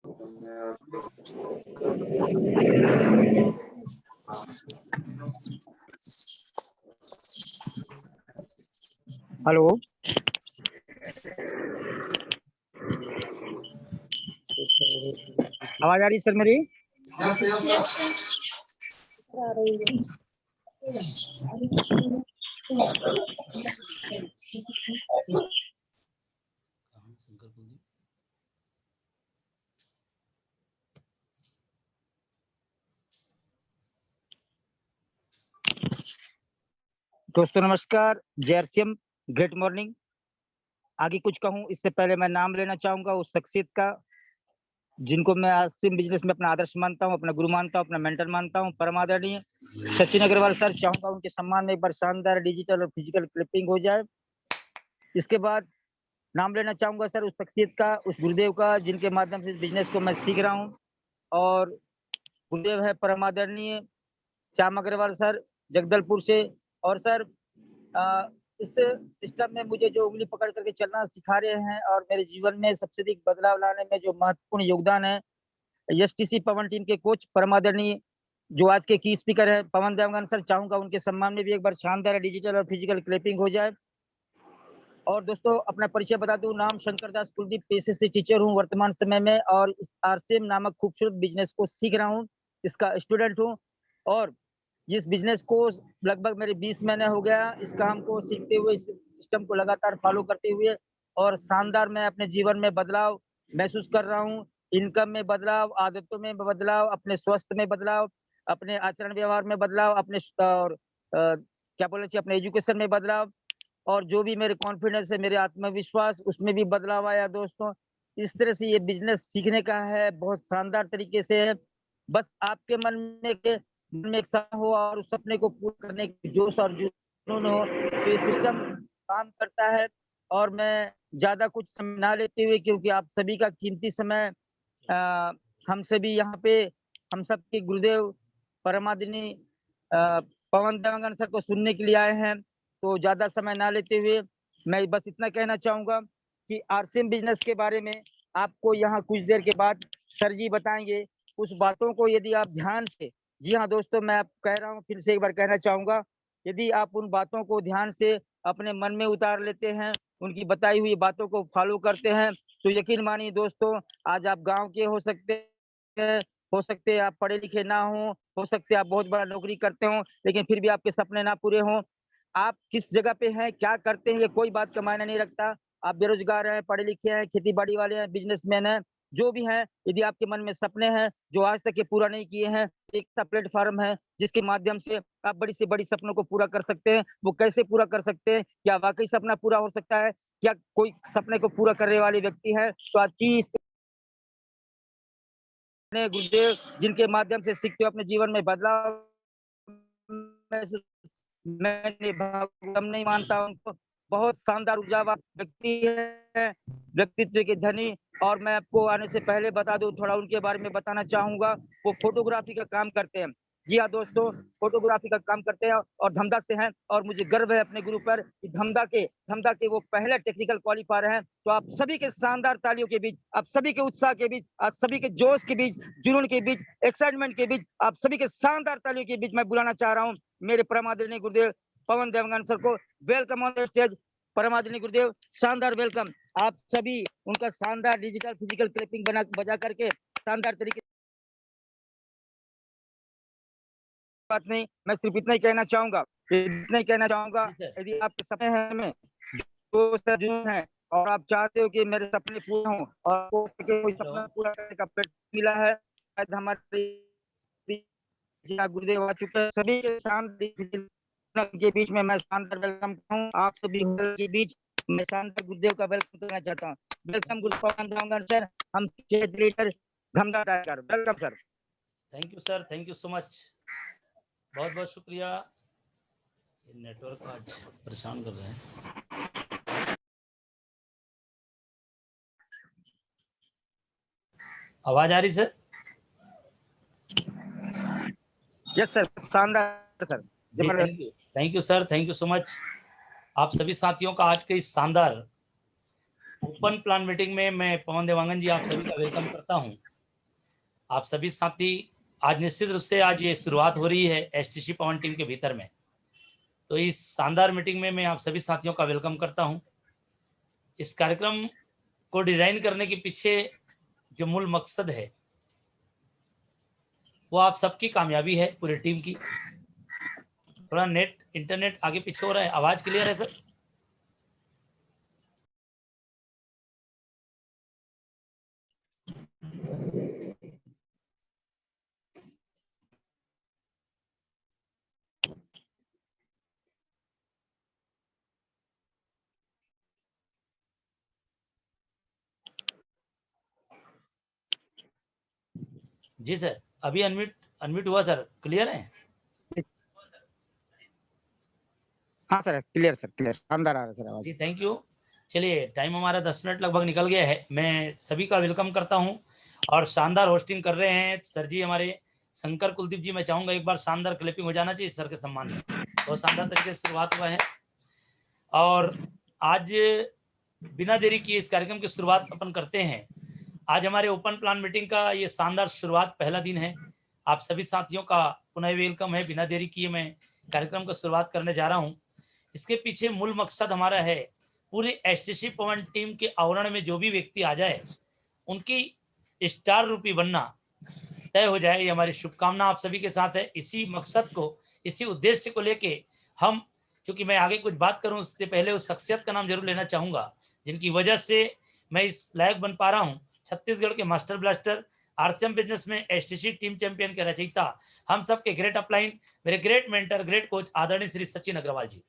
Hello, आवाज आ रही sir मेरी? दोस्तों नमस्कार, जयसिम, ग्रेट मॉर्निंग। आगे कुछ कहूँ इससे पहले मैं नाम लेना चाहूँगा उस शख्सियत का, जिनको मैं आरसीएम बिज़नेस में अपना आदर्श मानता हूँ, अपना गुरु मानता हूँ, अपना मेंटर मानता हूँ, परम आदरणीय सचिन अग्रवाल सर। चाहूँगा उनके सम्मान में एक बार शानदार डिजिटल और फिजिकल क्लिपिंग हो जाए। इसके बाद नाम लेना चाहूँगा सर उस शख्सियत का, उस गुरुदेव का, जिनके माध्यम से इस बिज़नेस को मैं सीख रहा हूँ। और गुरुदेव है परम आदरणीय श्याम अग्रवाल सर, जगदलपुर से। और सर इस सिस्टम में मुझे जो उँगली पकड़ करके चलना सिखा रहे हैं और मेरे जीवन में सबसे अधिक बदलाव लाने में जो महत्वपूर्ण योगदान है, एसटीसी पवन टीम के कोच परम आदरणीय जो आज के की स्पीकर है पवन देवगन सर। चाहूँगा उनके सम्मान में भी एक बार शानदार डिजिटल और फिजिकल क्लिपिंग हो जाए। और दोस्तों अपना परिचय बता दूं, नाम शंकर दास कुलदीप, पेशे से टीचर हूं वर्तमान समय में, और इस आरसीएम नामक खूबसूरत बिजनेस को सीख रहा हूं, इसका स्टूडेंट हूं। और जिस बिजनेस को लगभग मेरे 20 महीने हो गया इस काम को सीखते हुए, इस सिस्टम को लगातार फॉलो करते हुए, और शानदार मैं अपने जीवन में बदलाव महसूस कर रहा हूँ। इनकम में बदलाव, आदतों में बदलाव, अपने स्वास्थ्य में बदलाव, अपने आचरण व्यवहार में बदलाव, अपने और क्या बोले चाहिए, अपने एजुकेशन में बदलाव, और जो भी मेरे कॉन्फिडेंस है, मेरे आत्मविश्वास, उसमें भी बदलाव आया दोस्तों। इस तरह से ये बिजनेस सीखने का है, बहुत शानदार तरीके से है। बस आपके मन में एक सपना हो और उस सपने को पूरा करने की जोश और जुनून हो, तो ये सिस्टम काम करता है। और मैं ज़्यादा कुछ समय ना लेते हुए, क्योंकि आप सभी का कीमती समय अ, हम सभी यहाँ पे, हम सबके गुरुदेव परमादिनी पवन देवगन सर को सुनने के लिए आए हैं। तो ज़्यादा समय ना लेते हुए मैं बस इतना कहना चाहूँगा कि आरसीएम बिजनेस के बारे में आपको यहाँ कुछ देर के बाद सर जी बताएँगे। उस बातों को यदि आप ध्यान से, जी हाँ दोस्तों, मैं आप कह रहा हूँ, फिर से एक बार कहना चाहूँगा, यदि आप उन बातों को ध्यान से अपने मन में उतार लेते हैं, उनकी बताई हुई बातों को फॉलो करते हैं, तो यकीन मानिए दोस्तों, आज आप गाँव के हो सकते हैं, हो सकते हैं आप पढ़े लिखे ना हो सकते हैं आप बहुत बड़ा नौकरी करते हो, लेकिन फिर भी आपके सपने ना पूरे हों। आप किस जगह पे हैं, क्या करते हैं, ये कोई बात का मायने नहीं रखता। आप बेरोज़गार हैं, पढ़े लिखे हैं, खेती-बाड़ी वाले हैं, बिज़नेसमैन हैं, जो भी हैं, यदि आपके मन में सपने हैं, जो आज तक ये पूरा नहीं किए हैं, एक ऐसा प्लेटफ़ॉर्म है, जिसके माध्यम से आप बड़ी से बड़ी सपनों को पूरा कर सकते हैं। वो कैसे पूरा कर सकते हैं? क्या वाक़ई सपना पूरा हो सकता है? क्या कोई सपने को पूरा करने वाले व्यक्ति है? तो आज की अपने गुरुदेव, जिनके माध्यम से सीखते हुए अपने जीवन में बदलाव महसूस, मैंने भगवान नहीं मानता उनको, बहुत शानदार ऊर्जावान व्यक्ति है, व्यक्तित्व के धनी। और मैं आपको आने से पहले बता दूं, थोड़ा उनके बारे में बताना चाहूंगा। वो फोटोग्राफी का काम करते हैं। जी हाँ दोस्तों, फोटोग्राफी का काम करते हैं और धमदा से हैं, और मुझे गर्व है अपने गुरु पर कि धमदा के वो पहले टेक्निकल क्वालिफायर हैं। तो आप सभी के शानदार तालियों के बीच, आप सभी के उत्साह के बीच, आप सभी के जोश के बीच, जुनून के बीच, एक्साइटमेंट के बीच, आप सभी के शानदार तालियों के बीच मैं बुलाना चाह रहा हूँ मेरे परम आदरणीय गुरुदेव पवन देवगन सर को। वेलकम ऑन द स्टेज परम आदरणीय गुरुदेव, शानदार वेलकम। आप सभी उनका शानदार डिजिटल फिजिकल क्लिपिंग बजा करके शानदार तरीके, बात नहीं, मैं सिर्फ इतना ही कहना चाहूंगा, यदि आपके सपने हैं में जो जुनून है और आप चाहते हो कि मेरे सपने पूरे हों और हो सके कोई सपना पूरा करने का प्लेटफॉर्म मिला है, शायद हमारे गुरुदेव आ चुके हैं, सभी के शानदार के बीच में मैं शानदार वेलकम हूँ। आप सभी के बीच मैं शानदार गुरुदेव का वेलकम करना चाहता हूँ। वेलकम गुरु पवन देवगन सर, हम state leader Dhamda tiger, welcome sir. Thank you sir, thank you so much, बहुत बहुत शुक्रिया। नेटवर्क आज परेशान कर रहे हैं। आवाज आ रही सर? यस सर, शानदार सर, जबरदस्त। Thank you sir, thank you so much. आप सभी साथियों का आज के इस शानदार ओपन प्लान मीटिंग में मैं पवन देवांगन जी आप सभी का वेलकम करता हूं। आप सभी साथी आज निश्चित रूप से आज ये शुरुआत हो रही है एसटीसी पवन टीम के भीतर में। तो इस शानदार मीटिंग में मैं आप सभी साथियों का वेलकम करता हूं। इस कार्यक्रम को डिजाइन करने के पीछे जो मूल मकसद है वो आप सबकी कामयाबी है, पूरी टीम की। थोड़ा नेट इंटरनेट आगे पीछे हो रहा है, आवाज क्लियर है सर? जी सर, अभी अनम्यूट अनम्यूट हुआ सर, क्लियर है? हाँ सर, क्लियर सर, क्लियर, शानदार आ रहा है सर आवाज। जी थैंक यू। चलिए, टाइम हमारा 10 मिनट लगभग निकल गया है। मैं सभी का वेलकम करता हूं और शानदार होस्टिंग कर रहे हैं सर जी हमारे शंकर कुलदीप जी। मैं चाहूंगा एक बार शानदार क्लिपिंग हो जाना चाहिए सर के सम्मान में। बहुत शानदार तरीके से शुरुआत हुआ है और आज बिना देरी किए इस कार्यक्रम की शुरुआत अपन करते हैं। आज हमारे ओपन प्लान मीटिंग का ये शानदार शुरुआत, पहला दिन है। आप सभी साथियों का पुनः वेलकम है। बिना देरी किए मैं कार्यक्रम का शुरुआत करने जा रहा हूं। इसके पीछे मूल मकसद हमारा है, पूरी एसटीसी पवन टीम के आवरण में जो भी व्यक्ति आ जाए उनकी स्टार रूपी बनना तय हो जाए। ये हमारी शुभकामना आप सभी के साथ है। इसी मकसद को, इसी उद्देश्य को लेके हम, क्योंकि मैं आगे कुछ बात करूं उससे पहले उस शख्सियत का नाम जरूर लेना चाहूंगा जिनकी वजह से मैं इस लायक बन पा रहा हूं। छत्तीसगढ़ के मास्टर ब्लास्टर, आरसीएम बिजनेस में एसटीसी टीम चैंपियन के रचयिता, हम सबके ग्रेट अपलाइन, मेरे ग्रेट मेंटर, ग्रेट कोच आदरणीय श्री सचिन अग्रवाल जी।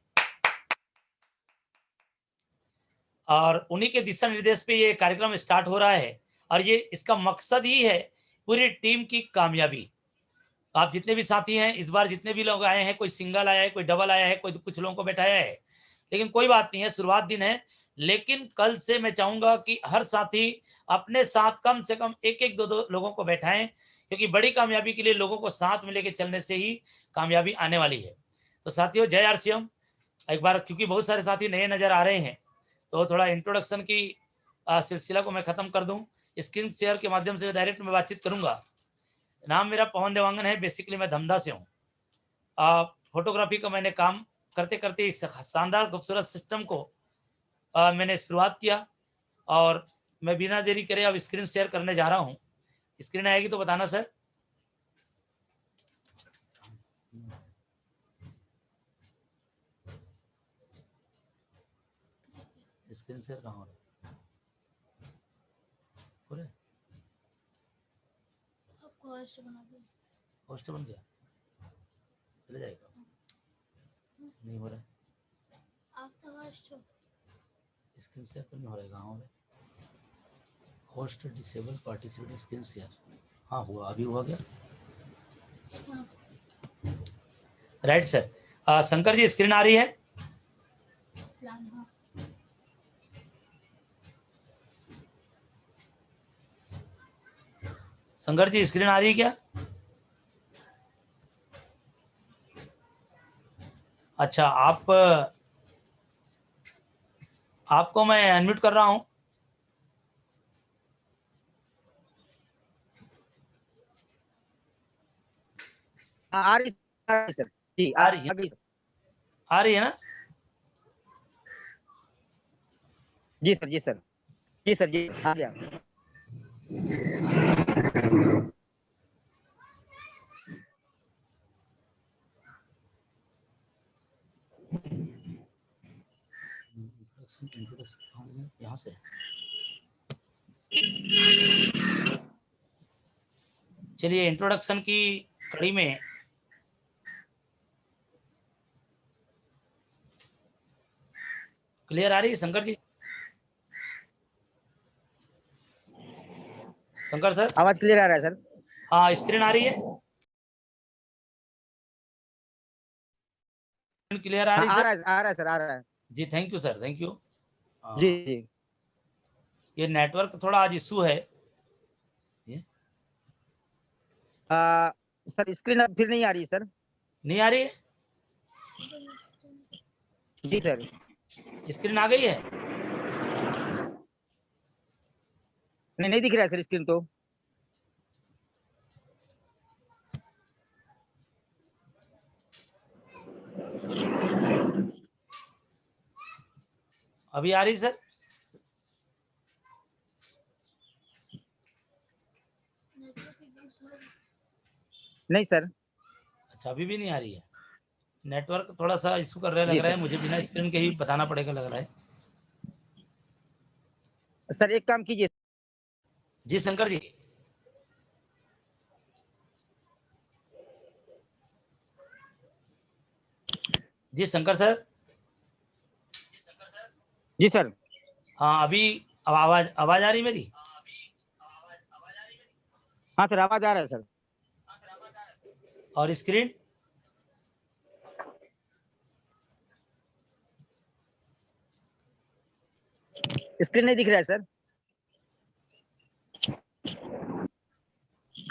और उन्हीं के दिशा निर्देश पे ये कार्यक्रम स्टार्ट हो रहा है और ये इसका मकसद ही है पूरी टीम की कामयाबी। आप जितने भी साथी हैं इस बार, जितने भी लोग आए हैं, कोई सिंगल आया है, कोई डबल आया है, कोई कुछ लोगों को बैठाया है, लेकिन कोई बात नहीं है, शुरुआत दिन है। लेकिन कल से मैं चाहूंगा कि हर साथी अपने साथ कम से कम एक एक दो दो लोगों को बैठाएं, क्योंकि बड़ी कामयाबी के लिए लोगों को साथ में लेके चलने से ही कामयाबी आने वाली है। तो साथियों, जय आरसीएम। एक बार, क्योंकि बहुत सारे साथी नए नजर आ रहे हैं, तो थोड़ा इंट्रोडक्शन की सिलसिला को मैं खत्म कर दूं। स्क्रीन शेयर के माध्यम से डायरेक्ट में बातचीत करूंगा। नाम मेरा पवन देवांगन है। बेसिकली मैं धमधा से हूँ। फोटोग्राफी का मैंने काम करते करते इस शानदार खूबसूरत सिस्टम को मैंने शुरुआत किया और मैं बिना देरी करे अब स्क्रीन शेयर करने जा रहा हूँ। स्क्रीन आएगी तो बताना सर। स्क्रीन शेयर कहाँ हो रहा है? होस्ट बन गया, चले जाएगा, नहीं हो रहा है। स्क्रीन शेयर पर नहीं हो रहा है, कहाँ हो रहा है? Host disable participate screen share. हाँ हुआ, अभी हुआ क्या? Right sir. Shankar ji, screen आ रही है? शंकर जी, स्क्रीन आ रही है क्या? अच्छा, आपको मैं अनम्यूट कर रहा हूं। आ रही सर जी, आ रही है, आ रही है ना? जी सर, जी सर, जी सर, जी आ गया। यहाँ से चलिए, इंट्रोडक्शन की कड़ी में क्लियर आ रही है शंकर जी? शंकर सर, आवाज क्लियर आ रहा है सर? हाँ, स्क्रीन आ रही है? क्लियर आ हाँ, रही आ सर? रहा है, आ रहा है सर, आ रहा है। जी thank you sir, thank you. जी जी। ये नेटवर्क थोड़ा आज इशू है। सर स्क्रीन अब फिर नहीं आ रही सर? नहीं आ रही है? जी सर। स्क्रीन आ गई है? नहीं, नहीं दिख रहा है सर स्क्रीन तो। अभी आ रही सर? नहीं सर। अच्छा, अभी भी नहीं आ रही है। नेटवर्क थोड़ा सा इशू कर रहा है, लग जी रहा है सर। मुझे, बिना स्क्रीन के ही बताना पड़ेगा लग रहा है। सर एक काम कीजिए। जी शंकर जी। जी शंकर सर। जी सर। हाँ, अभी आवाज आवाज आ रही मेरी? हाँ सर, आवाज आ रहा है सर। और स्क्रीन? स्क्रीन नहीं दिख रहा है सर।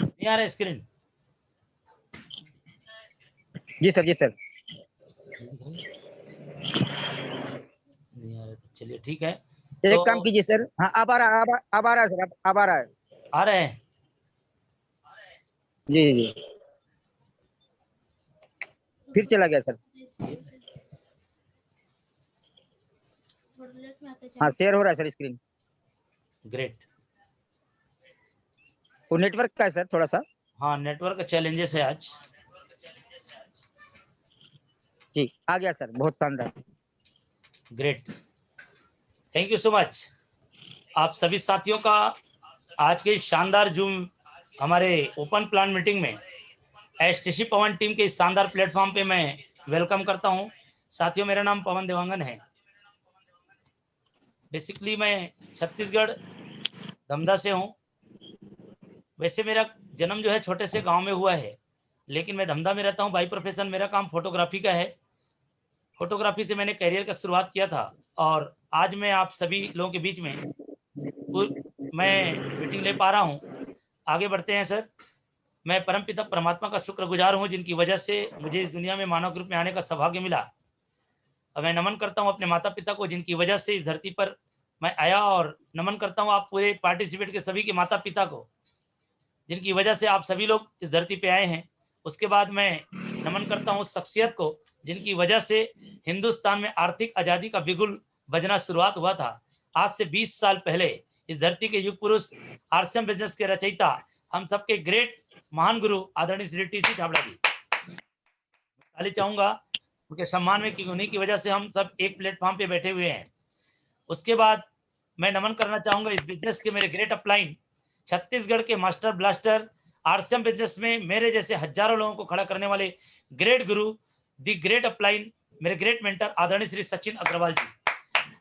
नहीं आ रहा है स्क्रीन? जी सर, जी सर। नहीं आ रहा, तो चलिए ठीक है। एक काम तो कीजिए सर। हाँ, अब आ रहा है, अब आ रहा है सर, अब आ रहा है। आ रहे हैं? जी जी जी। फिर चला गया सर। हाँ, शेयर हो रहा है सर स्क्रीन। ग्रेट। वो नेटवर्क का है सर थोड़ा सा। हाँ, नेटवर्क चैलेंजेस है आज। जी, आ गया सर, बहुत शानदार। Great, thank you so much आप सभी साथियों का आज के शानदार जूम हमारे ओपन प्लान मीटिंग में एसटीसी पवन टीम के इस शानदार प्लेटफॉर्म पे मैं वेलकम करता हूं। साथियों, मेरा नाम पवन देवांगन है। बेसिकली मैं छत्तीसगढ़ धमधा से हूं। वैसे मेरा जन्म जो है छोटे से गांव में हुआ है, लेकिन मैं धमधा में रहता हूं। बाई प्रोफेशन मेरा काम फोटोग्राफी का है। फोटोग्राफी से मैंने करियर का शुरुआत किया था और आज मैं आप सभी लोगों के बीच में मैं मीटिंग ले पा रहा हूं। आगे बढ़ते हैं सर। मैं परमपिता परमात्मा का शुक्रगुजार हूं, जिनकी वजह से मुझे इस दुनिया में मानव रूप में आने का सौभाग्य मिला। और मैं नमन करता हूं अपने माता पिता को, जिनकी वजह से इस धरती पर मैं आया, और नमन करता हूं आप पूरे पार्टिसिपेट के सभी के माता पिता को, जिनकी वजह से आप सभी लोग इस धरती पे आए हैं। उसके बाद मैं नमन करता हूं उस शख्सियत को, जिनकी वजह से हिंदुस्तान में आर्थिक आजादी का बिगुल बजना शुरुआत हुआ था। आज से 20 साल पहले इस धरती के युग पुरुष, आरसीएम बिजनेस के रचयिता, हम सबके ग्रेट महान गुरु आदरणीय श्री टीसी छाबड़ा जी, ताली चाहूंगा उनके सम्मान में, क्योंकि उन्हीं की वजह से हम सब एक प्लेटफॉर्म पे बैठे हुए हैं। उसके बाद मैं नमन करना चाहूंगा इस बिजनेस के मेरे ग्रेट अपलाइन, छत्तीसगढ़ के मास्टर ब्लास्टर, आरसीएम बिजनेस में मेरे जैसे हजारों लोगों को खड़ा करने वाले great Guru, the great upline, मेरे ग्रेट मेंटर आदरणीय श्री सचिन अग्रवाल जी।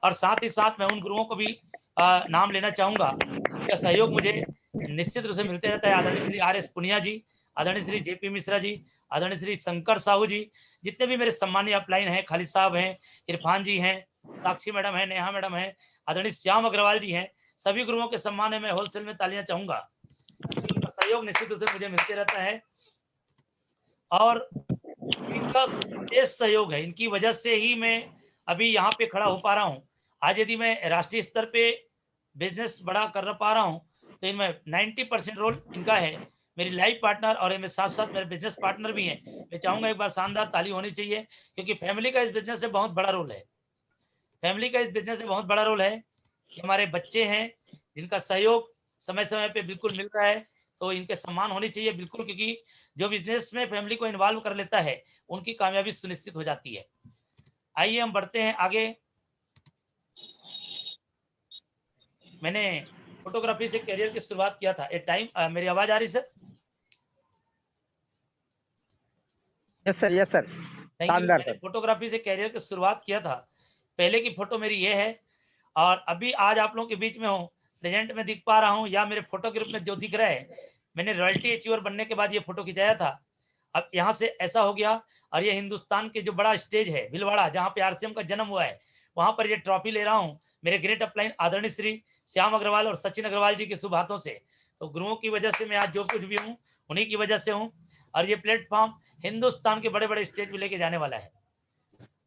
और साथ ही साथ मैं उन गुरुओं को भी नाम लेना चाहूंगा, उनका सहयोग मुझे निश्चित रूप से मिलते रहता है। आदरणीय श्री आर एस पुनिया जी, आदरणीय श्री जेपी मिश्रा जी, आदरणीय श्री शंकर साहू जी, जितने भी मेरे सम्मानीय अपलाइन हैं, खालिद साहब हैं, इरफान जी हैं, साक्षी मैडम है, नेहा मैडम है, आदरणीय श्याम अग्रवाल जी हैं, सभी गुरुओं के सम्मान में मैं होलसेल में तालियां चाहूंगा। इनका सहयोग निश्चित रूप से मुझे मिलते रहता है और इनका विशेष सहयोग है। इनकी वजह से ही मैं अभी यहाँ पे खड़ा हो पा रहा हूँ। आज यदि मैं राष्ट्रीय स्तर पे बिजनेस बड़ा कर पा रहा हूँ, तो इनमें 90% रोल इनका है। मेरी लाइफ पार्टनर और मेरे साथ साथ मेरे बिजनेस पार्टनर भी हैं। मैं चाहूंगा एक बार शानदार ताली होनी चाहिए, क्योंकि फैमिली का इस बिजनेस से बहुत बड़ा रोल है। फैमिली का इस बिजनेस में बहुत बड़ा रोल है कि हमारे बच्चे हैं, जिनका सहयोग समय समय पे बिल्कुल मिल रहा है, तो इनके सम्मान होनी चाहिए बिल्कुल, क्योंकि जो बिजनेस में फैमिली को इन्वॉल्व कर लेता है, उनकी कामयाबी सुनिश्चित हो जाती है। आइए हम बढ़ते हैं आगे। मैंने फोटोग्राफी से करियर की शुरुआत किया था ए टाइम। मेरी आवाज आ रही sir? Yes sir, yes sir. Thank you. शानदार मैंने सर। फोटोग्राफी से करियर की शुरुआत किया था। पहले की फोटो मेरी ये है, और अभी आज आप लोगों के बीच में हूँ, प्रेजेंट में दिख पा रहा हूँ, या मेरे फोटो के रूप में जो दिख रहा है, मैंने रॉयल्टी अचीवर बनने के बाद ये फोटो खिंचाया था। अब यहाँ से ऐसा हो गया, और ये हिंदुस्तान के जो बड़ा स्टेज है भिलवाड़ा, जहाँ पे आरसीएम का जन्म हुआ है, वहां पर ये ट्रॉफी ले रहा हूँ मेरे ग्रेट अपलाइन आदरणीय श्री श्याम अग्रवाल और सचिन अग्रवाल जी के शुभ हाथों से। तो गुरुओं की वजह से मैं आज जो कुछ भी हूँ, उन्हीं की वजह से हूँ। और ये प्लेटफॉर्म हिंदुस्तान के बड़े बड़े स्टेज पे लेके जाने वाला है।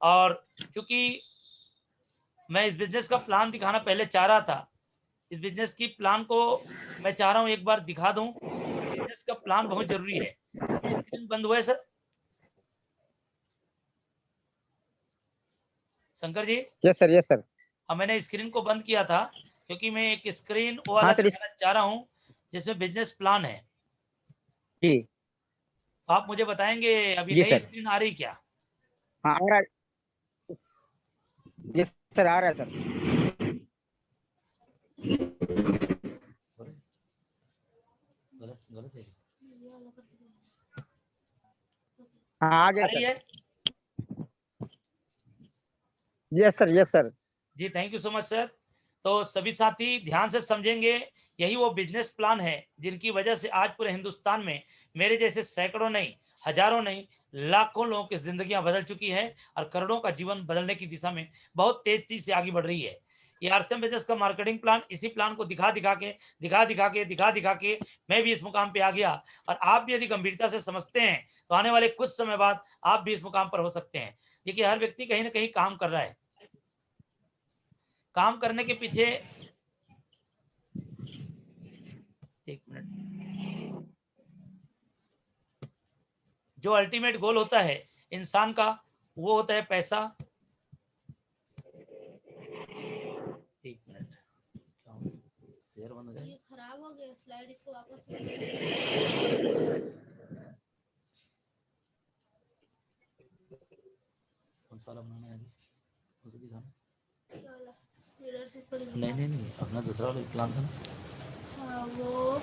और चूंकि मैं इस बिजनेस का प्लान दिखाना पहले चाह रहा था, इस बिजनेस की प्लान को मैं चाह रहा हूं एक बार दिखा दूं। बिजनेस का प्लान बहुत जरूरी है। स्क्रीन बंद हुआ है sir? Shankar ji? Yes sir, yes sir. अब मैंने स्क्रीन को बंद किया था क्योंकि मैं एक स्क्रीन वो वाला हाँ सर, दिखाना चाह रहा हूँ जिसमें बिजनेस प्लान है। जी आप मुझे बताएंगे अभी जी नई सर। स्क्रीन आ रही क्या? हाँ आ रहा है। जी सर, आ रहा है सर। गलत गलत है। हाँ आ आ गया रही सर। है? Yes sir, yes sir. जी thank you so much sir. तो सभी साथी ध्यान से समझेंगे, यही वो बिजनेस प्लान है जिनकी वजह से आज पूरे हिंदुस्तान में मेरे जैसे सैकड़ों नहीं, हजारों नहीं, लाखों लोगों की जिंदगियां बदल चुकी है और करोड़ों का जीवन बदलने की दिशा में बहुत तेजी से आगे बढ़ रही है। ये आरसीएम बिजनेस का मार्केटिंग प्लान, इसी प्लान को दिखा दिखा के मैं भी इस मुकाम पे आ गया। और आप भी यदि गंभीरता से समझते हैं तो आने वाले कुछ समय बाद आप भी इस मुकाम पर हो सकते हैं। देखिए हर व्यक्ति कहीं ना कहीं काम कर रहा है, काम करने के पीछे, एक मिनट, जो अल्टीमेट गोल होता है इंसान का वो होता है पैसा। एक मिनट, शेयर बंद हो जाए। ये खराब हो गया स्लाइड, इसको वापस कौन सा वाला बनाना है अभी, उसे दिखाना। लीडरशिप पर नहीं अपना दूसरा वाला प्लान था ना। हाँ वो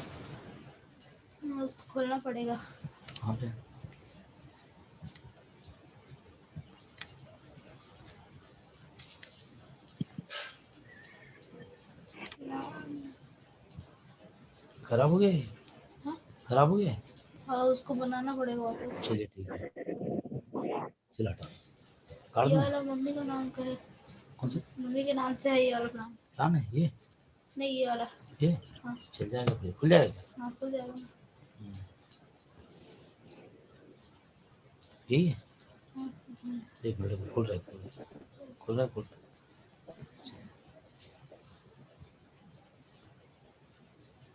उसको खोलना पड़ेगा। हाँ पे खराब हो गया ये? हाँ? खराब हो गया? हाँ उसको बनाना पड़ेगा वापस। चलिए ठीक है, चलो हटाओ, काट ये दूं? वाला मम्मी का नाम का है। कौन सा मम्मी के नाम से है ये वाला प्लान। प्लान है ये? नहीं ये वाला। ये हाँ चल जाएगा, फिर खुल जाएगा। हाँ खुल जाएगा ना। यही है, हाँ, हाँ। एक मिनट, खुल रहा है खुल रहा है खुल रहा है खुल रहा है।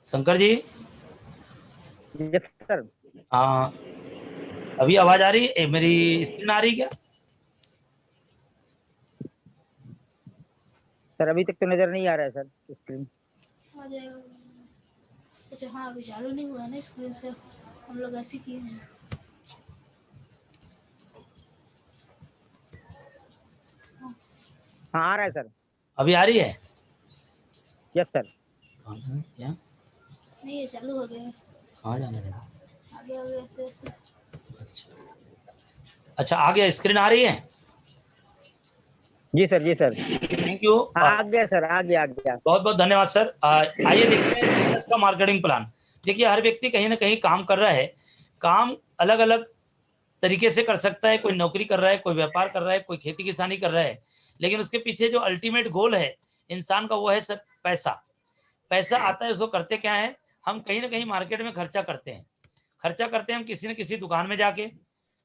Shankar ji, yes sir. हाँ अभी आवाज आ रही है, मेरी स्क्रीन आ रही है क्या? सर अभी तक तो नजर नहीं आ रहा है सर स्क्रीन। आ जाएगा। अच्छा हाँ अभी चालू नहीं हुआ है ना स्क्रीन से, हम लोग ऐसे किए हैं। हाँ आ रहा है सर। अभी आ रही है? Yes sir. क्या नहीं ये चालू हो गया है। कहाँ जाना है? आगे आगे ऐसे ऐसे। अच्छा आ गया, स्क्रीन आ रही है? जी सर, जी सर। थैंक यू, आ गया सर, आ गया, आ गया। बहुत बहुत धन्यवाद सर। आइए देखते हैं बिजनेस का मार्केटिंग प्लान। देखिए हर व्यक्ति कहीं ना कहीं काम कर रहा है, काम अलग अलग तरीके से कर सकता है। कोई नौकरी कर रहा है, कोई व्यापार कर रहा है, कोई खेती किसानी कर रहा है, लेकिन उसके पीछे जो अल्टीमेट गोल है इंसान का वो है सर पैसा। पैसा आता है, उसको करते क्या है, हम कहीं ना कहीं मार्केट में खर्चा करते हैं। खर्चा करते हैं हम किसी न किसी दुकान में जाके,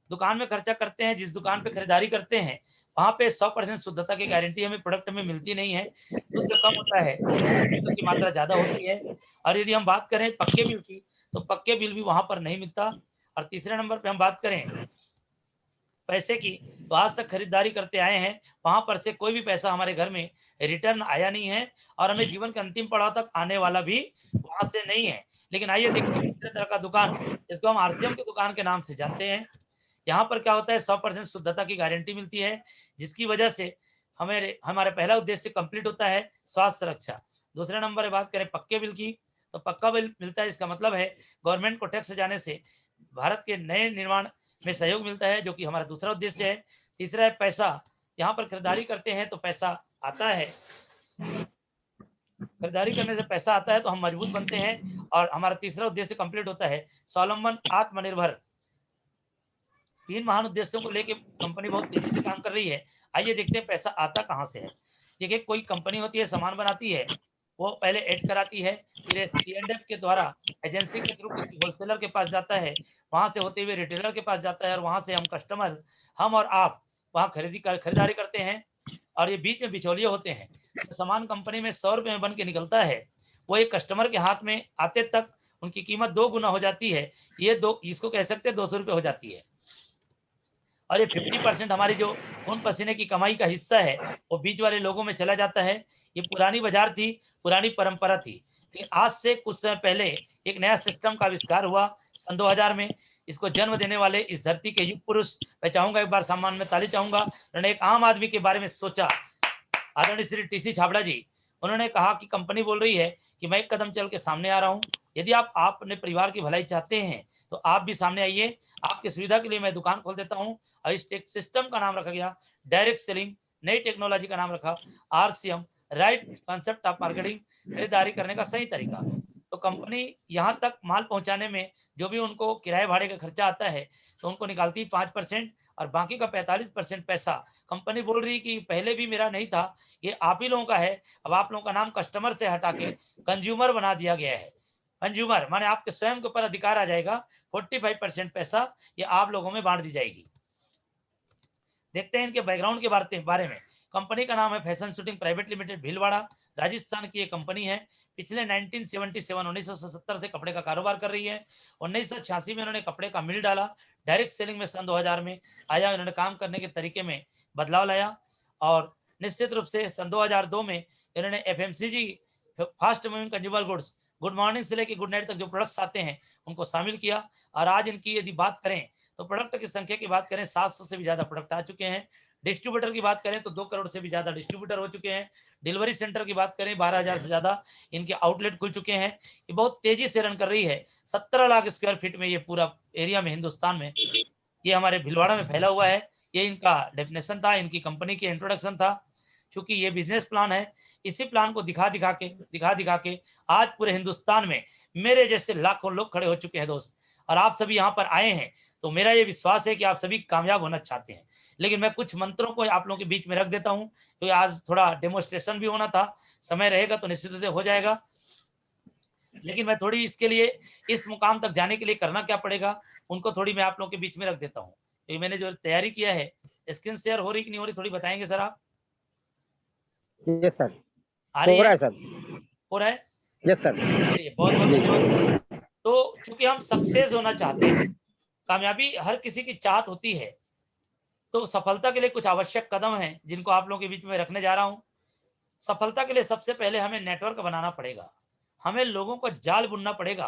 दुकान में खर्चा करते हैं। जिस दुकान पे खरीदारी करते हैं वहां पे 100% शुद्धता की गारंटी हमें प्रोडक्ट में मिलती नहीं है, शुद्ध कम होता है, शुद्ध की मात्रा ज्यादा होती है। और यदि हम बात करें पक्के बिल की तो पक्के बिल भी वहां पर नहीं मिलता। और तीसरे नंबर पे हम बात करें पैसे की, तो आज तक खरीदारी करते आए हैं वहां पर से कोई भी पैसा हमारे घर में रिटर्न आया नहीं है, और हमें जीवन के अंतिम पड़ाव तक आने वाला भी वहां से नहीं है। लेकिन आइए देखते हैं तीसरे तरह का दुकान, इसको हम आरसीएम की दुकान के नाम से जानते हैं। यहाँ पर क्या होता है, 100% शुद्धता की गारंटी मिलती है, जिसकी वजह से हमारा पहला उद्देश्य कंप्लीट होता है, स्वास्थ्य सुरक्षा। दूसरे नंबर पर बात करें पक्के बिल की, तो पक्का बिल मिलता है, इसका मतलब है गवर्नमेंट को टैक्स जाने से भारत के नए निर्माण में सहयोग मिलता है, जो कि हमारा दूसरा उद्देश्य है। तीसरा है पैसा, यहाँ पर खरीदारी करते हैं तो पैसा आता है, खरीदारी करने से पैसा आता है तो हम मजबूत बनते हैं, और हमारा तीसरा उद्देश्य कंप्लीट होता है, स्वावलंबन, आत्मनिर्भर। तीन महान उद्देश्यों को लेकर कंपनी बहुत तेजी से काम कर रही है। आइए देखते हैं पैसा आता कहां से है। देखिए कोई कंपनी होती है, सामान बनाती है, वो पहले एड कराती है, फिर C&F के द्वारा एजेंसी के थ्रू किसी होलसेलर के पास जाता है, वहां से होते हुए रिटेलर के पास जाता है, और वहां से हम कस्टमर, हम और आप वहां खरीदारी करते हैं। और ये बीच में बिचौलिए होते हैं। तो सामान कंपनी में 100 रुपए में बन के निकलता है, वो एक कस्टमर के हाथ में आते तक उनकी कीमत 2 गुना हो जाती है। ये दो, इसको कह सकते हैं 200 रुपए हो जाती है। और ये 50% हमारी जो खून पसीने की कमाई का हिस्सा है वो बीच वाले लोगों में चला जाता है। ये पुरानी बाजार थी, पुरानी परंपरा थी, लेकिन आज से कुछ समय पहले एक नया सिस्टम का आविष्कार हुआ सन 2000 में। इसको जन्म देने वाले इस धरती के युग पुरुष, मैं चाहूंगा एक बार सम्मान में ताली चाहूंगा, उन्होंने एक आम आदमी के बारे में सोचा, आदरणीय श्री टीसी छाबड़ा जी। उन्होंने कहा कि कंपनी बोल रही है कि मैं एक कदम चल के सामने आ रहा हूं, यदि आप अपने परिवार की भलाई चाहते हैं तो आप भी सामने आइए, आपकी सुविधा के लिए मैं दुकान खोल देता हूं। और इस सिस्टम का नाम रखा गया डायरेक्ट सेलिंग, नई टेक्नोलॉजी का नाम रखा RCM, right concept of marketing, खरीदारी करने का सही तरीका। तो कंपनी यहाँ तक माल पहुंचाने में जो भी उनको किराए भाड़े का खर्चा आता है तो उनको निकालती 5% और बाकी का 45% पैसा कंपनी बोल रही कि पहले भी मेरा नहीं था, ये आप ही लोगों का है। अब आप लोगों का नाम कस्टमर से हटा के कंज्यूमर बना दिया गया है। कंज्यूमर माने आपके स्वयं के ऊपर अधिकार आ जाएगा। 45% पैसा ये आप लोगों में बांट दी जाएगी। देखते हैं इनके बैकग्राउंड के बारे में। कंपनी का नाम है fashion shooting private limited, Bhilwara, Rajasthan की ये कंपनी है। पिछले 1970 से कपड़े का कारोबार कर रही है। 1986 में इन्होंने कपड़े का मिल डाला। डायरेक्ट सेलिंग में सन 2000 में आया। इन्होंने काम करने के तरीके में बदलाव लाया और निश्चित रूप से सन 2002 में इन्होंने FMCG, fast moving consumer goods, good morning से लेकर गुड नाइट तक जो प्रोडक्ट्स आते हैं उनको शामिल किया। और आज इनकी यदि बात करें तो प्रोडक्ट की संख्या की बात करें 700 से भी ज्यादा प्रोडक्ट आ चुके हैं। डिस्ट्रीब्यूटर की बात करें तो 2 करोड़ से भी ज्यादा डिस्ट्रीब्यूटर हो चुके हैं। डिलीवरी सेंटर की बात करें 12,000 से ज्यादा इनके आउटलेट खुल चुके हैं। ये बहुत तेजी से रन कर रही है। 17 लाख स्क्वायर फीट में ये पूरा एरिया में हिंदुस्तान में ये हमारे भीलवाड़ा में फैला हुआ है। ये इनका डेफिनेशन था, इनकी कंपनी की इंट्रोडक्शन था। चूंकि ये बिजनेस प्लान है, इसी प्लान को दिखा दिखा के आज पूरे हिंदुस्तान में मेरे जैसे लाखों लोग खड़े हो चुके हैं दोस्त। और आप सभी यहाँ पर आए हैं तो मेरा ये विश्वास है कि आप सभी कामयाब होना चाहते हैं। लेकिन मैं कुछ मंत्रों को आप लोगों के बीच में रख देता हूँ क्योंकि आज थोड़ा डेमोन्स्ट्रेशन भी होना था। समय रहेगा तो निश्चित रूप से हो जाएगा, लेकिन मैं थोड़ी इसके लिए इस मुकाम तक जाने के लिए करना क्या पड़ेगा उनको थोड़ी मैं आप लोगों के बीच में रख देता हूँ। क्योंकि मैंने जो तैयारी किया है, स्क्रीन शेयर हो रही कि नहीं हो रही थोड़ी बताएंगे सर आप? यस सर, आ रही हो रहा है? है सर। हो रहा है? Yes sir. चलिए बहुत बहुत धन्यवाद सर। तो चूंकि हम सक्सेस होना चाहते हैं, कामयाबी हर किसी की चाहत होती है, तो सफलता के लिए कुछ आवश्यक कदम हैं जिनको आप लोगों के बीच में रखने जा रहा हूं। सफलता के लिए सबसे पहले हमें नेटवर्क बनाना पड़ेगा, हमें लोगों को जाल बुनना पड़ेगा।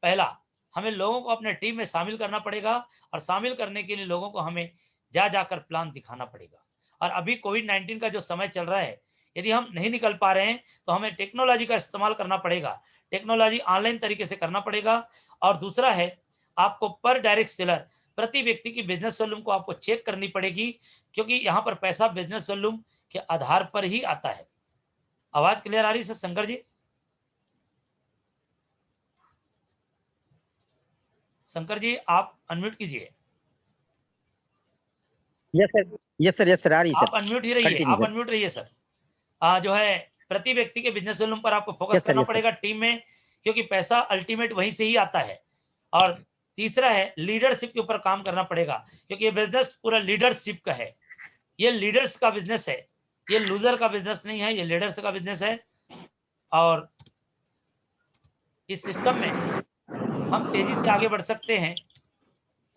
पहला, हमें लोगों को अपने टीम में शामिल करना पड़ेगा और शामिल करने के लिए लोगों को हमें जा जाकर प्लान दिखाना पड़ेगा। और अभी कोविड-19 का जो समय चल रहा है, यदि हम नहीं निकल पा रहे हैं तो हमें टेक्नोलॉजी का इस्तेमाल करना पड़ेगा। टेक्नोलॉजी ऑनलाइन तरीके से करना पड़ेगा। और दूसरा है, आपको पर डायरेक्ट सेलर, प्रति व्यक्ति की बिजनेस वॉल्यूम को आपको चेक करनी पड़ेगी, क्योंकि यहाँ पर पैसा बिजनेस वॉल्यूम के आधार पर ही आता है। आवाज क्लियर आ रही है सर शंकर जी? शंकर जी आप अनम्यूट कीजिए। Yes sir, yes sir, yes sir, आ रही आप सर। अनम्यूट ही रहिए, कंटिन्यू आप सर। अनम्यूट रहिए सर। जो है प्रति व्यक्ति के बिजनेस वॉल्यूम पर आपको फोकस यस सर, करना यस सर। पड़ेगा टीम में, क्योंकि पैसा अल्टीमेट वहीं से ही आता है। और तीसरा है, लीडरशिप के ऊपर काम करना पड़ेगा, क्योंकि ये बिजनेस पूरा लीडरशिप का है। ये लीडर्स का बिजनेस है, ये लूजर का बिजनेस नहीं है, ये लीडर्स का बिजनेस है। और इस सिस्टम में हम तेजी से आगे बढ़ सकते हैं,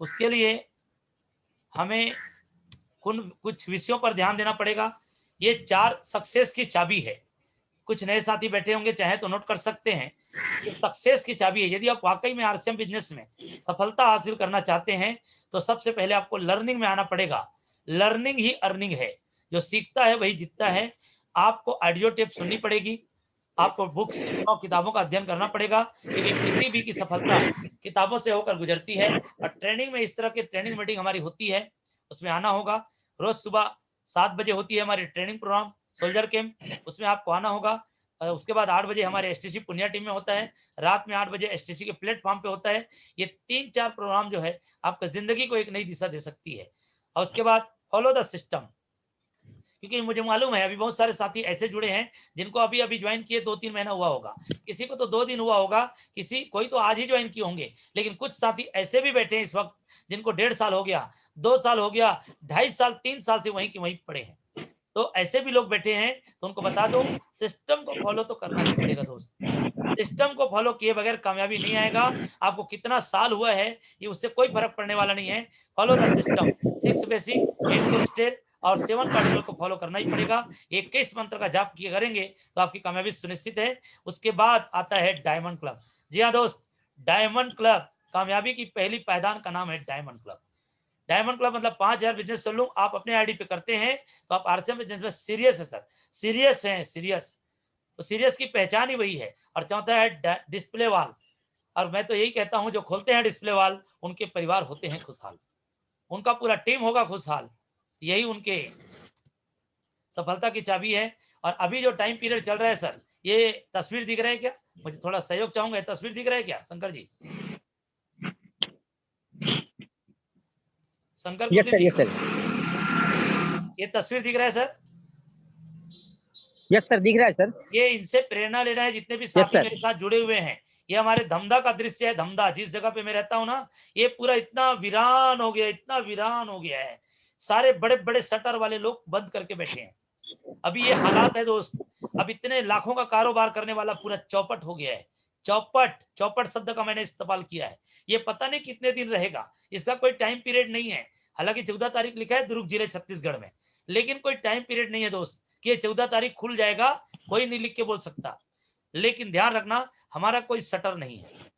उसके लिए हमें कुछ विषयों पर ध्यान देना पड़ेगा। ये 4 सक्सेस की चाबी है। कुछ नए साथी बैठे होंगे, चाहे तो नोट कर सकते हैं। ये सक्सेस की चाबी है। यदि आप वाकई में आरसीएम बिजनेस में सफलता हासिल करना चाहते हैं तो सबसे पहले आपको लर्निंग में आना पड़ेगा। लर्निंग ही अर्निंग है। जो सीखता है वही जीतता है। आपको ऑडियो टेप सुननी पड़ेगी, आपको बुक्स और किताबों का अध्ययन करना पड़ेगा, क्योंकि किसी भी की सफलता किताबों से होकर गुजरती है। और ट्रेनिंग में इस तरह की ट्रेनिंग मीटिंग हमारी होती है, उसमें आना होगा। रोज सुबह 7 बजे होती है हमारी ट्रेनिंग प्रोग्राम सोल्जर कैंप, उसमें आपको आना होगा। उसके बाद 8 बजे हमारे एसटीसी पुनिया टीम में होता है, रात में 8 बजे एसटीसी के प्लेटफॉर्म पे होता है। ये 3-4 प्रोग्राम जो है आपका जिंदगी को एक नई दिशा दे सकती है। और उसके बाद फॉलो द सिस्टम, क्योंकि मुझे मालूम है अभी बहुत सारे साथी ऐसे जुड़े हैं जिनको अभी अभी ज्वाइन किए 2-3 महीना हुआ होगा, किसी को तो 2 दिन हुआ होगा, कोई तो आज ही ज्वाइन किए होंगे। लेकिन कुछ साथी ऐसे भी बैठे हैं इस वक्त जिनको 1.5 साल हो गया, 2 साल हो गया, 2.5 साल, 3 साल से वहीं के वहीं पड़े हैं। तो ऐसे भी लोग बैठे हैं, तो उनको बता दो सिस्टम को फॉलो तो करना ही पड़ेगा दोस्त। सिस्टम को फॉलो किए बगैर कामयाबी नहीं आएगा। आपको कितना साल हुआ है ये उससे कोई फर्क पड़ने वाला नहीं है। Follow the system, 6 basic, 8 step और 7 कार्डिनल को फॉलो करना ही पड़ेगा। 21 मंत्र का जाप किए करेंगे तो आपकी कामयाबी सुनिश्चित है। उसके बाद आता है डायमंड क्लब। जी हाँ दोस्त, डायमंड क्लब कामयाबी की पहली पायदान का नाम है डायमंड क्लब। डायमंड क्लब मतलब 5000 बिजनेस चल लूं आप अपने आईडी पे करते हैं तो आप आरसीएम बिजनेस में सीरियस है सर, सीरियस है, सीरियस। तो सीरियस की पहचान ही वही है। और चौथा है डिस्प्ले वाल। और मैं तो यही कहता हूं जो खोलते हैं डिस्प्ले वाल उनके परिवार होते हैं खुशहाल, उनका पूरा टीम होगा खुशहाल। यही उनके सफलता की चाबी है। और अभी जो टाइम पीरियड चल रहा है सर, ये तस्वीर दिख रहा है क्या? मुझे थोड़ा सहयोग चाहूंगा, ये तस्वीर दिख रहा है क्या शंकर जी? शंकर यस कुलदीप सर, जी, यस सर, ये तस्वीर दिख रहा है सर? यस सर, दिख रहा है सर, ये इनसे प्रेरणा लेना है जितने भी यस साथी सर। मेरे साथ जुड़े हुए हैं। ये हमारे धमधा का दृश्य है। धमधा जिस जगह पे मैं रहता हूँ ना, ये पूरा इतना वीरान हो गया, इतना वीरान हो गया है। सारे बड़े बड़े शटर वाले लोग बंद करके बैठे हैं। अभी ये हालात है दोस्त। अब इतने लाखों का कारोबार करने वाला पूरा चौपट हो गया है। चौपट, चौपट शब्द का मैंने इस्तेमाल किया है। ये पता नहीं कितने दिन रहेगा, इसका कोई टाइम पीरियड नहीं है। हालांकि 14 तारीख लिखा है दुर्ग जिले छत्तीसगढ़ में, लेकिन कोई टाइम पीरियड नहीं है दोस्त कि ये 14 तारीख खुल जाएगा। कोई नहीं लिख के बोल सकता। लेकिन ध्यान रखना, हमारा कोई शटर नहीं है,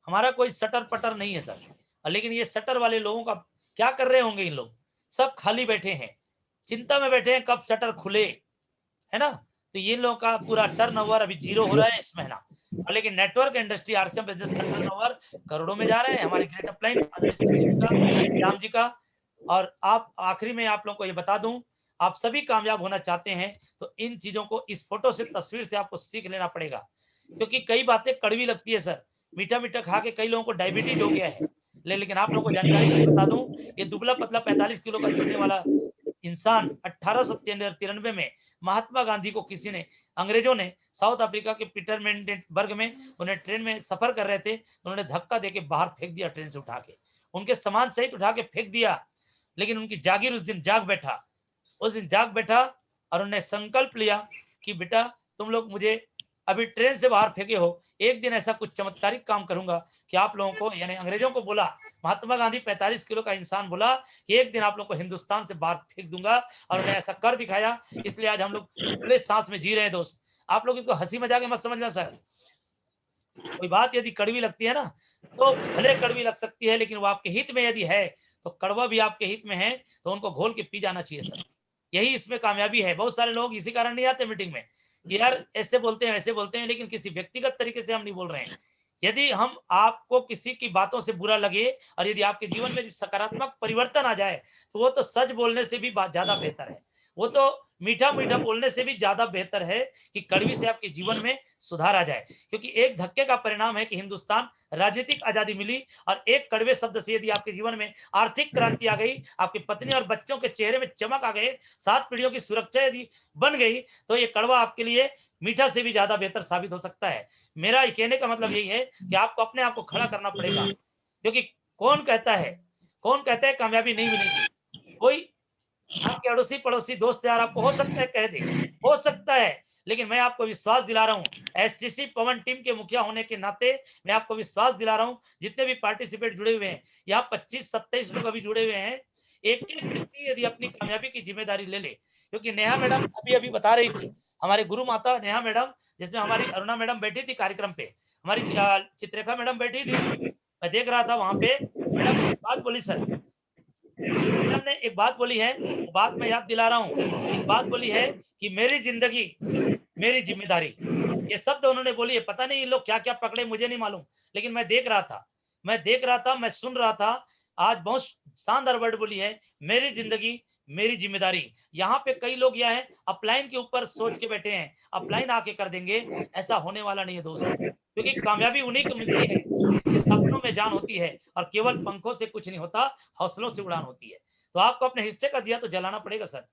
हमारा कोई शटर पटर नहीं है सर। लेकिन ये शटर वाले लोगों का क्या कर रहे होंगे? इन लोग सब खाली बैठे हैं, चिंता में बैठे हैं कब शटर खुले, है ना? तो ये लोगों का पूरा टर्नओवर अभी जीरो हो रहा है इस महीना। और लेकिन नेटवर्क इंडस्ट्री आरसीएम बिजनेस का टर्नओवर करोड़ों में जा रहा है। हमारे ग्रेट अपलाइन आदरणीय सचिव जी का, श्याम जी का। और आप आखिरी में आप लोगों को ये बता दूं, आप सभी कामयाब होना चाहते हैं तो इन चीजों को इस फोटो से, तस्वीर से आपको सीख लेना पड़ेगा। क्योंकि कई बातें कड़वी लगती है सर, मीठा मीठा खा के कई लोगों को डायबिटीज हो गया है। लेकिन आप लोगों को जानकारी के लिए बता दूं, ये दुबला पतला 45 किलो का दिखने वाला इंसान 1893 में महात्मा गांधी को किसी ने, अंग्रेजों ने साउथ अफ्रीका के पीटरमैनबर्ग में उन्हें ट्रेन में सफर कर रहे थे, उन्होंने धक्का देके बाहर फेंक दिया ट्रेन से उठा के, उनके सामान सहित उठा के फेंक दिया। लेकिन उनकी जागीर उस दिन जाग बैठा, उस दिन जाग बैठा और उन्होंने संकल्प लिया कि बेटा तुम लोग मुझे अभी ट्रेन से बाहर फेंके हो, एक दिन ऐसा कुछ चमत्कारिक काम करूंगा कि आप लोगों को, यानी अंग्रेजों को बोला, महात्मा गांधी 45 किलो का इंसान बोला कि एक दिन आप लोगों को हिंदुस्तान से बाहर फेंक दूंगा, और उन्होंने ऐसा कर दिखाया। इसलिए आज हम लोग खुले सांस में जी रहे हैं दोस्त। आप लोग इसको हंसी मजाक में मत समझना सर। कोई बात यदि कड़वी लगती है ना, तो भले कड़वी लग सकती है, लेकिन वो आपके हित में यदि है तो कड़वा भी आपके हित में है, तो उनको घोल के पी जाना चाहिए सर। यही इसमें कामयाबी है। बहुत सारे लोग इसी कारण नहीं आते मीटिंग में कि यार ऐसे बोलते हैं वैसे बोलते हैं, लेकिन किसी व्यक्तिगत तरीके से हम नहीं बोल रहे हैं। यदि हम, आपको किसी की बातों से बुरा लगे और यदि आपके जीवन में सकारात्मक परिवर्तन आ जाए, तो वो तो सच बोलने से भी ज्यादा बेहतर है। वो तो मीठा मीठा बोलने से भी ज्यादा बेहतर है कि कड़वी से आपके जीवन में सुधार आ जाए। क्योंकि एक धक्के का परिणाम है कि हिंदुस्तान राजनीतिक आजादी मिली, और एक कड़वे शब्द से यदि आपके जीवन में आर्थिक क्रांति आ गई, आपकी पत्नी और बच्चों के चेहरे में चमक आ गए, 7 पीढ़ियों की सुरक्षा यदि बन गई, तो ये कड़वा आपके लिए मीठा से भी ज्यादा बेहतर साबित हो सकता है। मेरा कहने का मतलब यही है कि आपको अपने आप को खड़ा करना पड़ेगा। क्योंकि कौन कहता है कामयाबी नहीं मिलेगी? कोई आपके अड़ोसी पड़ोसी दोस्त यार आपको हो सकता है कह दे, हो सकता है, लेकिन मैं आपको विश्वास दिला रहा हूं, एसटीसी पवन टीम के मुखिया होने के नाते मैं आपको विश्वास दिला रहा हूं, जितने भी पार्टिसिपेट जुड़े हुए हैं, यहाँ 25-27 लोग अभी जुड़े हुए हैं, एक एक व्यक्ति यदि अपनी कामयाबी की जिम्मेदारी ले ले। क्योंकि नेहा मैडम अभी अभी बता रही थी, हमारे गुरु माता नेहा मैडम, जिसमें हमारी अरुणा मैडम बैठी थी कार्यक्रम पे, हमारी चित्ररेखा मैडम बैठी थी उसमें, मैं देख रहा था वहां पे। मैडम बात बोली सर, मैडम ने एक बात बोली है, वो बात मैं याद दिला रहा हूँ। एक बात बोली है कि मेरी जिंदगी मेरी जिम्मेदारी, ये शब्द उन्होंने बोली है। पता नहीं इन लोग क्या क्या पकड़े, मुझे नहीं मालूम, लेकिन मैं देख रहा था, मैं सुन रहा था। आज बहुत शानदार वर्ड बोली है, मेरी जिंदगी मेरी जिम्मेदारी। यहाँ पे कई लोग यह है अपलाइन के ऊपर सोच के बैठे हैं, अपलाइन आके कर देंगे, ऐसा होने वाला नहीं है दोस्त। क्योंकि कामयाबी उन्हीं को मिलती है जिनके सपनों में जान होती है, और केवल पंखों से कुछ नहीं होता, हौसलों से उड़ान होती है। तो आपको अपने हिस्से का दिया तो जलाना पड़ेगा सर,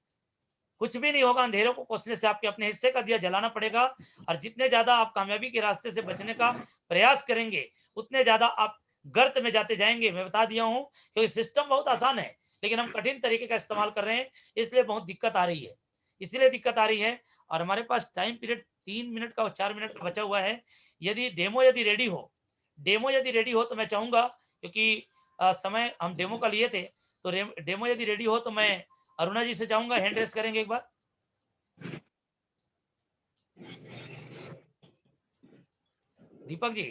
कुछ भी नहीं होगा अंधेरों को कोसने से, आपके अपने हिस्से का दिया जलाना पड़ेगा। और जितने ज्यादा आप कामयाबी के रास्ते से बचने का प्रयास करेंगे, उतने ज्यादा आप गर्त में जाते जाएंगे। मैं बता दिया हूं, क्योंकि सिस्टम बहुत आसान है, लेकिन हम कठिन तरीके का इस्तेमाल कर रहे हैं, इसलिए बहुत दिक्कत आ रही है। इसलिए दिक्कत आ रही है। और हमारे पास टाइम पीरियड 3 मिनट का और 4 मिनट का बचा हुआ है। यदि डेमो रेडी हो तो मैं चाहूंगा, क्योंकि समय हम डेमो का लिए थे, तो डेमो यदि रेडी हो तो मैं अरुणा जी से चाहूंगा, हैंड रेस करेंगे एक बार। दीपक जी,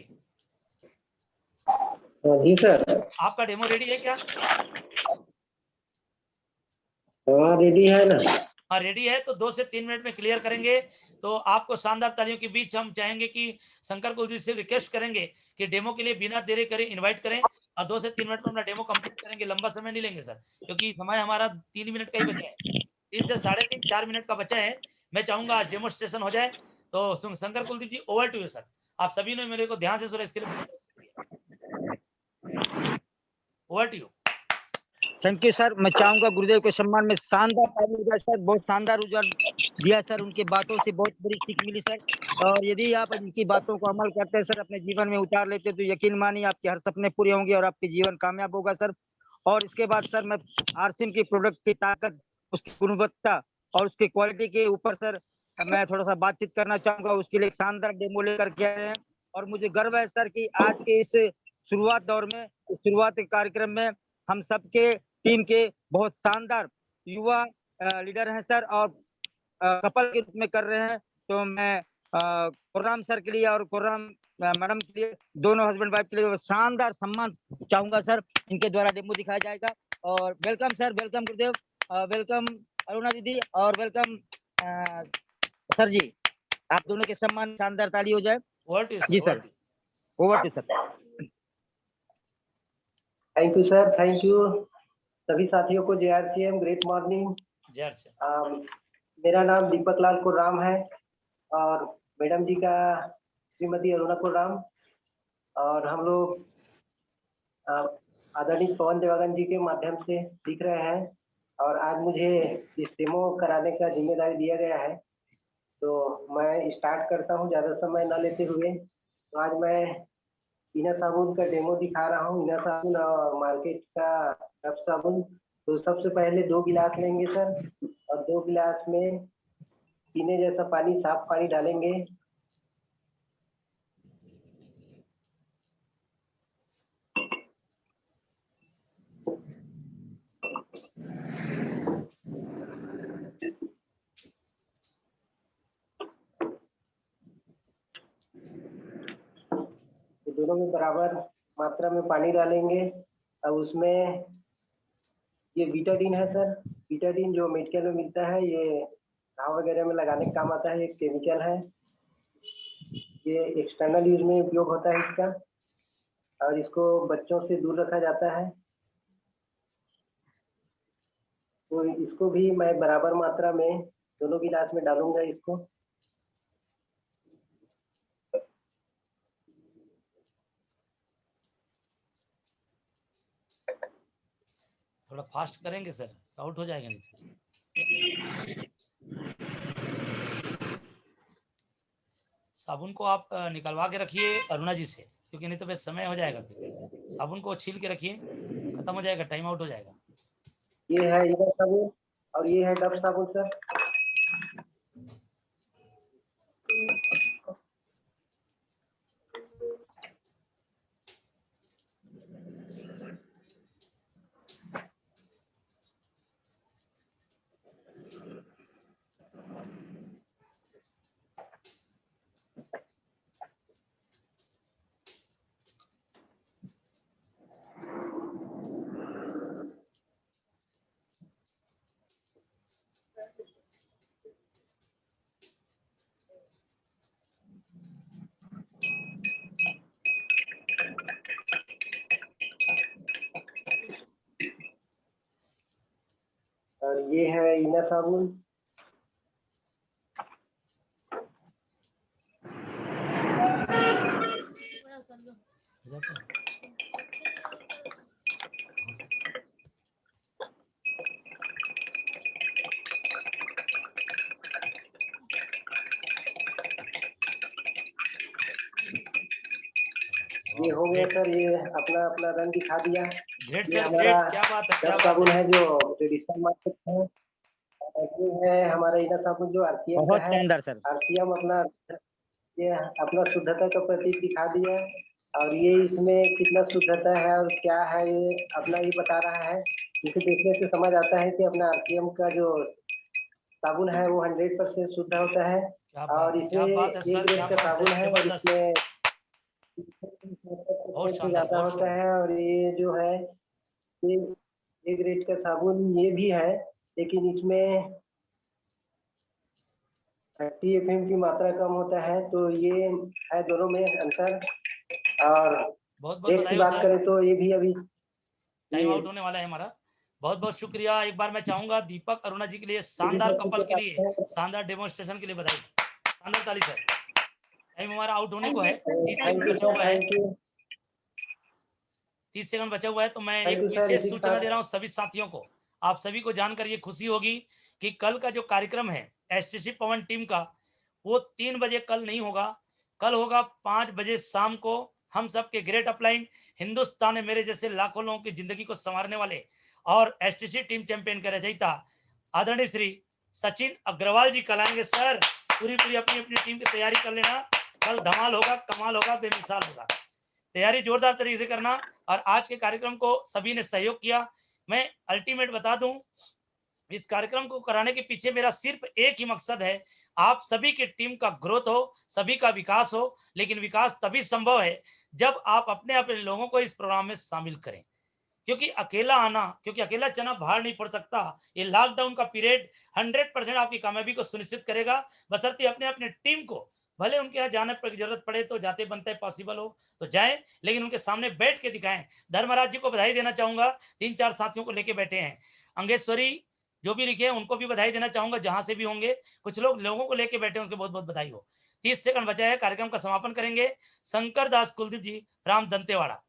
जी सर। आपका डेमो रेडी है क्या? हाँ रेडी है ना। हाँ रेडी है, तो 2 से 3 मिनट में क्लियर करेंगे। तो आपको शानदार तालियों के बीच हम चाहेंगे कि शंकर कुलदीप से रिक्वेस्ट करेंगे कि डेमो के लिए बिना देरी करे इनवाइट करें, और 2 से 3 मिनट में अपना डेमो कंप्लीट करेंगे। लंबा समय नहीं लेंगे सर, क्योंकि समय हमारा 3 मिनट का ही बचा है। 3 से 3.5 4 मिनट का बचा है। मैं चाहूंगा आज डेमोस्ट्रेशन हो जाए। तो शंकर कुलदीप जी, ओवर टू यू सर। आप सभी ने मेरे को ध्यान से सुना, इसके लिए over to you. Thank you sir. मैं चाहूंगा गुरुदेव के सम्मान में शानदार ताली हो जाए सर। बहुत शानदार उजागर दिया सर, उनके बातों से बहुत बड़ी सीख मिली सर। और यदि आप इनकी बातों को अमल करते हैं सर, अपने जीवन में उतार लेते हैं, तो यकीन मानिए आपके हर सपने पूरे होंगे और आपके जीवन कामयाब होगा सर। और इसके बाद सर मैं आरसीएम की प्रोडक्ट की ताकत, उसकी गुणवत्ता और उसकी क्वालिटी के ऊपर सर मैं थोड़ा सा बातचीत करना चाहूंगा। उसके लिए एक शानदार डेमो लेकर के आए हैं और मुझे गर्व है सर कि आज के इस शुरुआत दौर में, शुरुआत के कार्यक्रम में हम सबके टीम के बहुत शानदार युवा लीडर हैं सर, और कपल के रूप में कर रहे हैं। तो मैं खुर्राम सर के लिए और खुर्राम मैडम के लिए, दोनों हस्बैंड वाइफ के लिए शानदार सम्मान चाहूंगा सर। इनके द्वारा डेमो दिखाया जाएगा। और वेलकम सर, वेलकम गुरुदेव, वेलकम अरुणा दीदी, और वेलकम सर जी। आप दोनों के सम्मान शानदार ताली हो जाए। ओवर टू यू जी sir. Sir, over to sir. Thank you sir, thank you सभी साथियों को। JRCM great morning. जय श्री। मेरा नाम दीपक लाल कुर्राम है और मैडम जी का श्रीमती अरुणा कुर्राम, और हम लोग आदरणीय पवन देवागन जी के माध्यम से सीख रहे हैं। और आज मुझे इस डेमो कराने का जिम्मेदारी दिया गया है, तो मैं स्टार्ट करता हूं ज़्यादा समय ना लेते हुए। तो आज मैं इनर साबुन का डेमो दिखा रहा हूँ। इनर साबुन और मार्केट का डव साबुन। तो सबसे पहले 2 गिलास लेंगे सर, और 2 गिलास में पीने जैसा पानी, साफ पानी डालेंगे। तो दोनों में बराबर मात्रा में पानी डालेंगे। अब उसमें ये बीटाडीन है सर। बीटाडीन जो मेडिकल में मिलता है, ये घाव वगैरह में लगाने का काम आता है। एक केमिकल है, ये एक्सटर्नल यूज में उपयोग होता है इसका, और इसको बच्चों से दूर रखा जाता है। तो इसको भी मैं बराबर मात्रा में दोनों गिलास में डालूंगा इसको। थोड़ा फास्ट करेंगे सर, आउट हो जाएगा नहीं तो। साबुन को आप निकलवा के रखिए अरुणा जी से, क्योंकि नहीं तो फिर समय हो जाएगा। फिर साबुन को छील के रखिए, खत्म हो जाएगा, टाइम आउट हो जाएगा। ये है इनर साबुन और ये है डव साबुन सर। और ये है इनर साबुन। बड़ा कर लो। हो जाता है? सबके हाँ सर। ये ये हो गया सर, ये अपना अपना रन दिखा दिया। ग्रेट ये सर, हमारा ग्रेट, क्या बात है, क्या सर्फ बात साबुन है। है जो ट्रेडिशनल मार्केट है, और ये है हमारा इनर साबुन जो आरसीएम का बहुत है। शानदार सर। आरसीएम अपना ये अपना शुद्धता का प्रतीक दिखा दिया, और ये इसमें कितना शुद्धता है और क्या है ये अपना ही बता रहा है। इसे देखने से समझ आता है कि अपना आरसीएम का जो साबुन है वो 100% शुद्ध होता है, क्या और बात है, क्या इसे बात है ए सर, ग्रेड क्या का बात साबुन है, है, और जबरदस्त, इसमें बहुत से शानदार, ज्यादा बहुत होता शानदार। है। और ये जो है ये ए ग्रेड का साबुन ये भी है, लेकिन इसमें 30 एफएम की मात्रा कम होता है, तो ये है दोनों में अंतर। और बहुत बहुत रेट की बधाई हो बात सर, करें तो ये भी अभी टाइम ये आउट होने वाला है हमारा। बहुत बहुत शुक्रिया। एक बार मैं चाहूंगा दीपक अरुणा जी के लिए, भी शानदार सबके कपल के पास लिए, है। शानदार डेमोन्स्ट्रेशन के लिए बधाई। शानदार ताली सर। टाइम हमारा आउट होने को है, 30 थैंक सेकंड यू बचा सर, हुआ है, थैंक यू, 30 सेकंड बचा हुआ है। तो मैं थैंक एक यू सर विशेष ऋषिक सूचना सर। दे रहा हूँ सभी साथियों को। आप सभी को जानकर ये खुशी होगी कि कल का जो कार्यक्रम है एसटीसी पवन टीम का, वो 3 बजे कल नहीं होगा, कल होगा 5 बजे शाम को। हम सबके ग्रेट अपलाइन, हिंदुस्तान में मेरे जैसे लाखों लोगों की जिंदगी को संवारने वाले और एसटीसी टीम चैंपियन के रचयिता आदरणीय श्री सचिन अग्रवाल जी कल आएंगे। सर पूरी पूरी अपनी अपनी टीम की तैयारी कर लेना, कल धमाल होगा, कमाल होगा, बेमिसाल होगा। तैयारी जोरदार तरीके से करना। और आज के कार्यक्रम को सभी ने सहयोग किया। मैं अल्टीमेट बता दूं, इस कार्यक्रम को कराने के पीछे मेरा सिर्फ एक ही मकसद है, आप सभी की टीम का ग्रोथ हो, सभी का विकास हो। लेकिन विकास तभी संभव है जब आप अपने अपने लोगों को इस प्रोग्राम में शामिल करें, क्योंकि अकेला चना बाहर नहीं पड़ सकता। ये लॉकडाउन का पीरियड 100% आपकी कामयाबी को सुनिश्चित करेगा, बशर्ते अपने अपने टीम को, भले उनके यहाँ जाने पर जरूरत पड़े तो जाते बनते पॉसिबल हो तो जाए, लेकिन उनके सामने बैठ के दिखाएं। धर्मराज जी को बधाई देना चाहूंगा, 3-4 साथियों को लेके बैठे हैं। अंगेश्वरी जो भी लिखे हैं उनको भी बधाई देना चाहूंगा, जहां से भी होंगे। कुछ लोगों को लेके बैठे हैं, उनको बहुत बहुत बधाई हो। 30 सेकंड बचा है, कार्यक्रम का समापन करेंगे Shankar Das Kuldeep ji Ram Dantewada.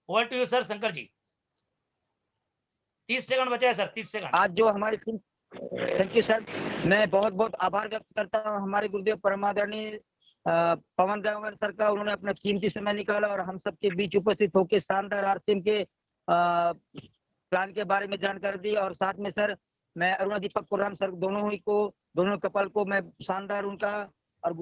Over to you sir Shankar ji, 30 second बचे हैं सर, 30 सेकंड। आज जो हमारी टीम, थैंक यू सर। मैं बहुत बहुत आभार व्यक्त करता हूँ हमारे गुरुदेव परमादरणीय पवन देवगन सर का। उन्होंने अपना कीमती समय निकाला और हम सबके बीच उपस्थित होकर शानदार आरसीएम के प्लान के बारे में जानकारी दी। और साथ में सर मैं अरुणा दीपक कुर्राम सर दोनों कपल को मैं शानदार उनका और